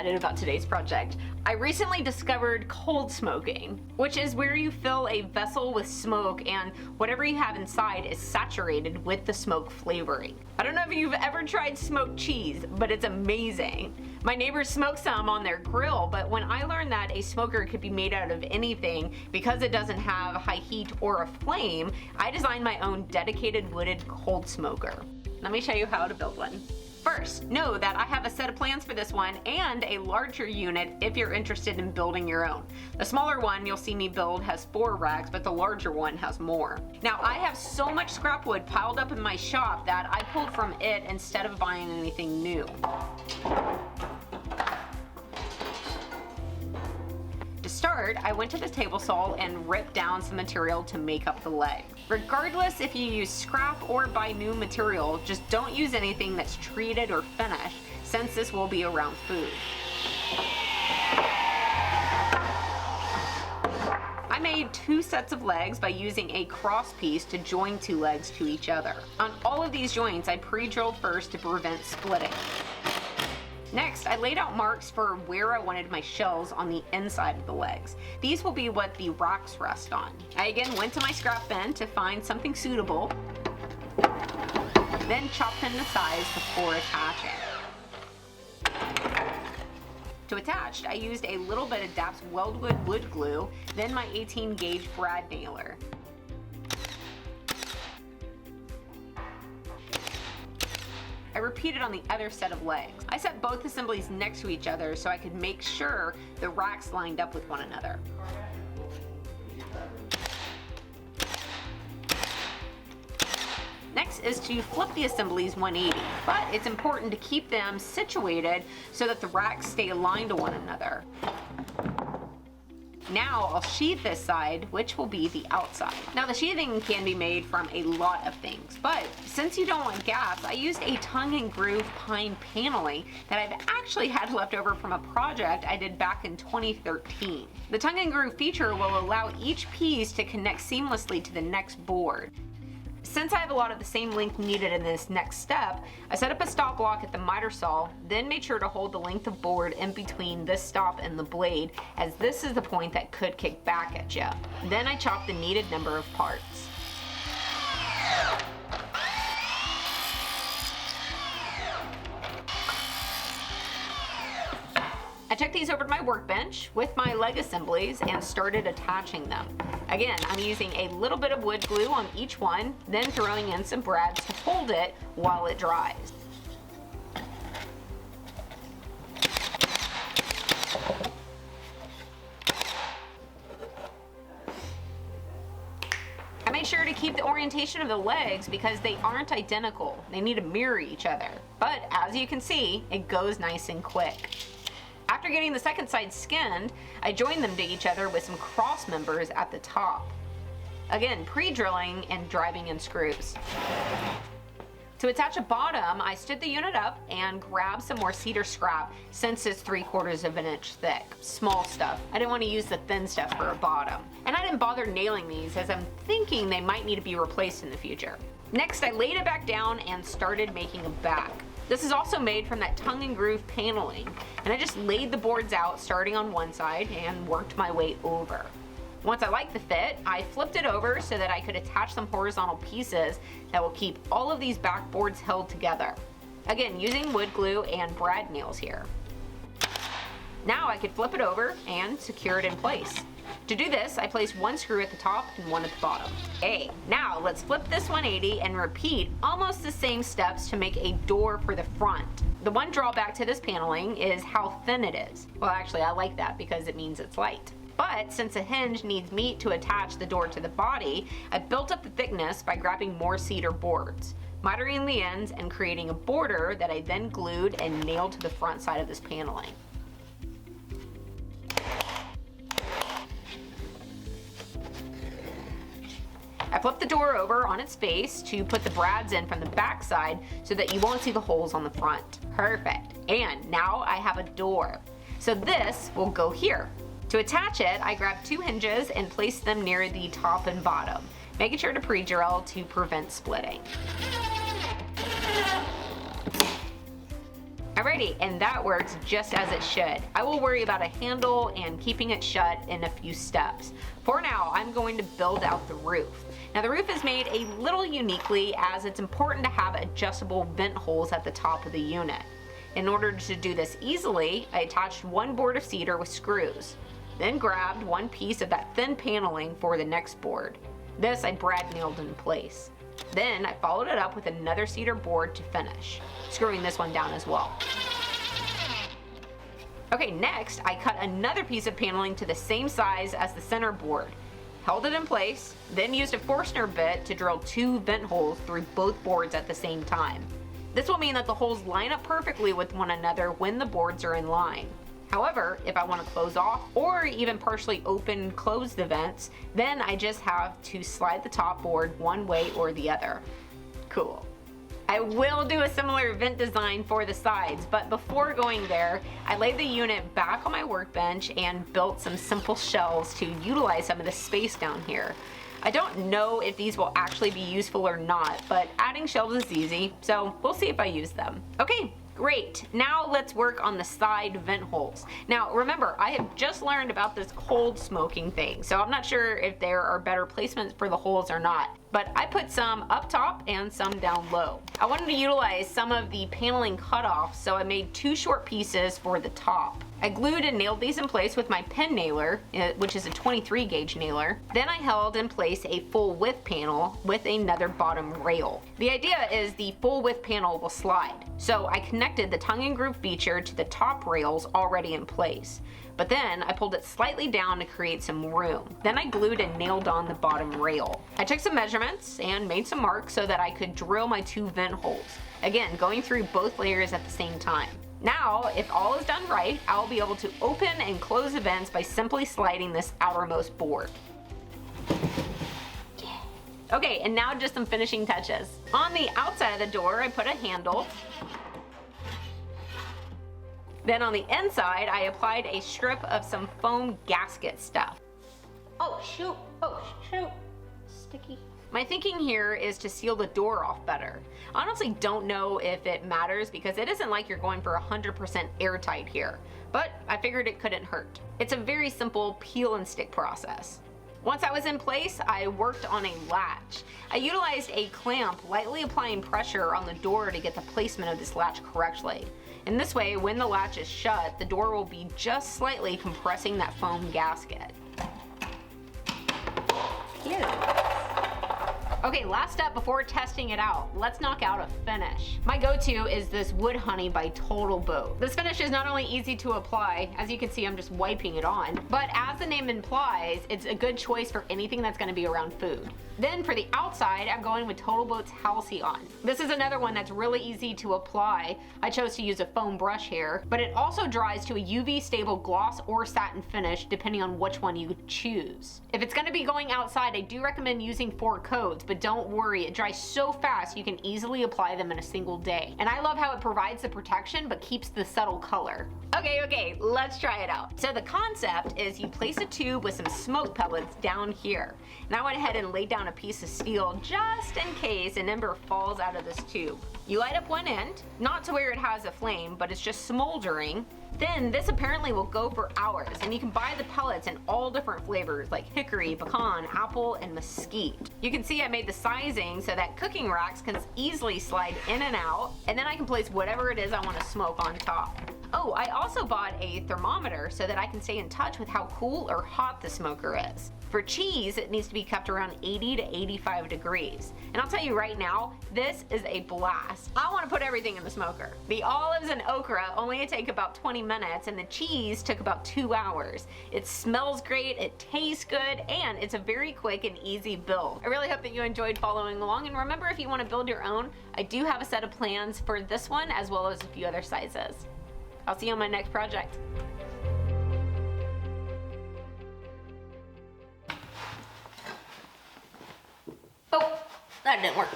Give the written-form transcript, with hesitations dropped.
About today's project. I recently discovered cold smoking, which is where you fill a vessel with smoke and whatever you have inside is saturated with the smoke flavoring. I don't know if you've ever tried smoked cheese, but it's amazing. My neighbors smoke some on their grill, but when I learned that a smoker could be made out of anything because it doesn't have high heat or a flame, I designed my own dedicated wooded cold smoker. Let me show you how to build one. First, know that I have a set of plans for this one and a larger unit if you're interested in building your own. The smaller one you'll see me build has 4 racks, but the larger one has more. Now I have so much scrap wood piled up in my shop that I pulled from it instead of buying anything new. To start, I went to the table saw and ripped down some material to make up the leg. Regardless if you use scrap or buy new material, just don't use anything that's treated or finished, since this will be around food. I made 2 sets of legs by using a cross piece to join 2 legs to each other. On all of these joints, I pre-drilled first to prevent splitting. Next, I laid out marks for where I wanted my shells on the inside of the legs. These will be what the racks rest on. I again went to my scrap bin to find something suitable, then chopped them to size before attaching. To attach, I used a little bit of DAP's Weldwood wood glue, then my 18 gauge brad nailer. I repeated on the other set of legs. I set both assemblies next to each other so I could make sure the racks lined up with one another. Next is to flip the assemblies 180, but it's important to keep them situated so that the racks stay aligned to one another. Now I'll sheathe this side, which will be the outside. Now the sheathing can be made from a lot of things, but since you don't want gaps, I used a tongue and groove pine paneling that I've actually had left over from a project I did back in 2013. The tongue and groove feature will allow each piece to connect seamlessly to the next board. Since I have a lot of the same length needed in this next step, I set up a stop block at the miter saw, then made sure to hold the length of board in between this stop and the blade, as this is the point that could kick back at you. Then I chopped the needed number of parts. I took these over to my workbench with my leg assemblies and started attaching them. Again, I'm using a little bit of wood glue on each one, then throwing in some brads to hold it while it dries. I made sure to keep the orientation of the legs because they aren't identical. They need to mirror each other. But as you can see, it goes nice and quick. After getting the second side skinned, I joined them to each other with some cross members at the top. Again, pre-drilling and driving in screws. To attach a bottom, I stood the unit up and grabbed some more cedar scrap since it's 3/4 of an inch thick. Small stuff. I didn't want to use the thin stuff for a bottom. And I didn't bother nailing these as I'm thinking they might need to be replaced in the future. Next, I laid it back down and started making a back. This is also made from that tongue and groove paneling, and I just laid the boards out starting on one side and worked my way over. Once I liked the fit, I flipped it over so that I could attach some horizontal pieces that will keep all of these back boards held together. Again, using wood glue and brad nails here. Now I could flip it over and secure it in place. To do this, I placed 1 screw at the top and 1 at the bottom. Okay, now let's flip this 180 and repeat almost the same steps to make a door for the front. The one drawback to this paneling is how thin it is. Well, actually, I like that because it means it's light. But since a hinge needs meat to attach the door to the body, I built up the thickness by grabbing more cedar boards, mitering the ends and creating a border that I then glued and nailed to the front side of this paneling. I flipped the door over on its face to put the brads in from the back side so that you won't see the holes on the front. Perfect. And now I have a door. So this will go here. To attach it, I grabbed 2 hinges and placed them near the top and bottom, making sure to pre-drill to prevent splitting. Alrighty, and that works just as it should. I will worry about a handle and keeping it shut in a few steps. For now, I'm going to build out the roof. Now the roof is made a little uniquely as it's important to have adjustable vent holes at the top of the unit. In order to do this easily, I attached one board of cedar with screws, then grabbed one piece of that thin paneling for the next board. This I brad nailed in place. Then I followed it up with another cedar board to finish, screwing this one down as well. Okay, next I cut another piece of paneling to the same size as the center board, held it in place, then used a Forstner bit to drill 2 vent holes through both boards at the same time. This will mean that the holes line up perfectly with one another when the boards are in line. However, if I want to close off or even partially open close the vents, then I just have to slide the top board one way or the other. Cool. I will do a similar vent design for the sides, but before going there, I laid the unit back on my workbench and built some simple shelves to utilize some of the space down here. I don't know if these will actually be useful or not, but adding shelves is easy, so we'll see if I use them. Okay. Great, now let's work on the side vent holes. Now remember, I have just learned about this cold smoking thing, so I'm not sure if there are better placements for the holes or not. But I put some up top and some down low. I wanted to utilize some of the paneling cutoffs, so I made 2 short pieces for the top. I glued and nailed these in place with my pen nailer, which is a 23 gauge nailer. Then I held in place a full width panel with another bottom rail. The idea is the full width panel will slide. So I connected the tongue and groove feature to the top rails already in place. But then I pulled it slightly down to create some room. Then I glued and nailed on the bottom rail. I took some measurements and made some marks so that I could drill my 2 vent holes. Again, going through both layers at the same time. Now, if all is done right, I'll be able to open and close the vents by simply sliding this outermost board. Okay, and now just some finishing touches. On the outside of the door, I put a handle. Then on the inside, I applied a strip of some foam gasket stuff. Oh shoot, sticky. My thinking here is to seal the door off better. I honestly don't know if it matters because it isn't like you're going for 100% airtight here, but I figured it couldn't hurt. It's a very simple peel and stick process. Once I was in place, I worked on a latch. I utilized a clamp, lightly applying pressure on the door to get the placement of this latch correctly. In this way, when the latch is shut, the door will be just slightly compressing that foam gasket. Cute. Okay, last step before testing it out. Let's knock out a finish. My go-to is this Wood Honey by Total Boat. This finish is not only easy to apply, as you can see I'm just wiping it on, but as the name implies, it's a good choice for anything that's gonna be around food. Then for the outside, I'm going with Total Boat's Halcyon. This is another one that's really easy to apply. I chose to use a foam brush here, but it also dries to a UV stable gloss or satin finish depending on which one you choose. If it's gonna be going outside, I do recommend using 4 coats, but don't worry, it dries so fast you can easily apply them in a single day. And I love how it provides the protection but keeps the subtle color. Okay, let's try it out. So the concept is you place a tube with some smoke pellets down here. And I went ahead and laid down a piece of steel just in case an ember falls out of this tube. You light up one end, not to where it has a flame, but it's just smoldering. Then this apparently will go for hours, and you can buy the pellets in all different flavors like hickory, pecan, apple, and mesquite. You can see I made the sizing so that cooking racks can easily slide in and out, and then I can place whatever it is I want to smoke on top. Oh, I also bought a thermometer so that I can stay in touch with how cool or hot the smoker is. For cheese, it needs to be kept around 80 to 85 degrees. And I'll tell you right now, this is a blast. I want to put everything in the smoker. The olives and okra only take about 20 minutes, and the cheese took about 2 hours. It smells great, it tastes good, and it's a very quick and easy build. I really hope that you enjoyed following along, and remember, if you want to build your own, I do have a set of plans for this one as well as a few other sizes. I'll see you on my next project. Oh, that didn't work.